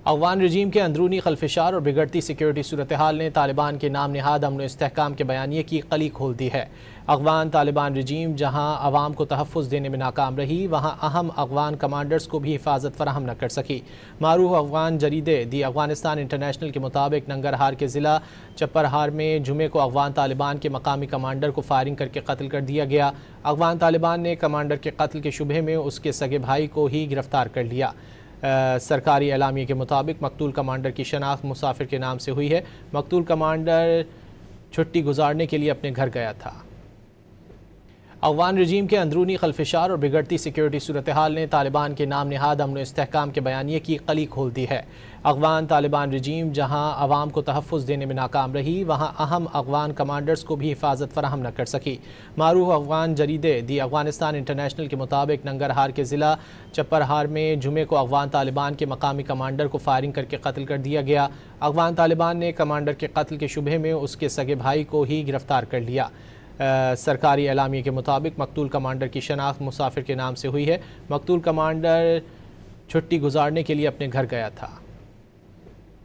افغان رجیم کے اندرونی خلفشار اور بگڑتی سیکیورٹی صورتحال نے طالبان کے نام نہاد امن و استحکام کے بیانیے کی قلی کھول دی ہے۔ افغان طالبان رجیم جہاں عوام کو تحفظ دینے میں ناکام رہی، وہاں اہم افغان کمانڈرز کو بھی حفاظت فراہم نہ کر سکی۔ معروف افغان جریدے دی افغانستان انٹرنیشنل کے مطابق ننگرہار کے ضلع چپرہار میں جمعے کو افغان طالبان کے مقامی کمانڈر کو فائرنگ کر کے قتل کر دیا گیا۔ افغان طالبان نے کمانڈر کے قتل کے شبہے میں اس کے سگے بھائی کو ہی گرفتار کر لیا۔ سرکاری اعلامیے کے مطابق مقتول کمانڈر کی شناخت مسافر کے نام سے ہوئی ہے۔ مقتول کمانڈر چھٹی گزارنے کے لیے اپنے گھر گیا تھا۔ افغان رجیم کے اندرونی خلفشار اور بگڑتی سیکیورٹی صورتحال نے طالبان کے نام نہاد امن و استحکام کے بیانیے کی قلی کھول دی ہے۔ افغان طالبان رجیم جہاں عوام کو تحفظ دینے میں ناکام رہی، وہاں اہم افغان کمانڈرز کو بھی حفاظت فراہم نہ کر سکی۔ معروف افغان جریدے دی افغانستان انٹرنیشنل کے مطابق ننگرہار کے ضلع چپرہار میں جمعے کو افغان طالبان کے مقامی کمانڈر کو فائرنگ کر کے قتل کر دیا گیا۔ افغان طالبان نے کمانڈر کے قتل کے شبہے میں اس کے سگے بھائی کو ہی گرفتار کر لیا۔ سرکاری اعلامیے کے مطابق مقتول کمانڈر کی شناخت مسافر کے نام سے ہوئی ہے۔ مقتول کمانڈر چھٹی گزارنے کے لیے اپنے گھر گیا تھا۔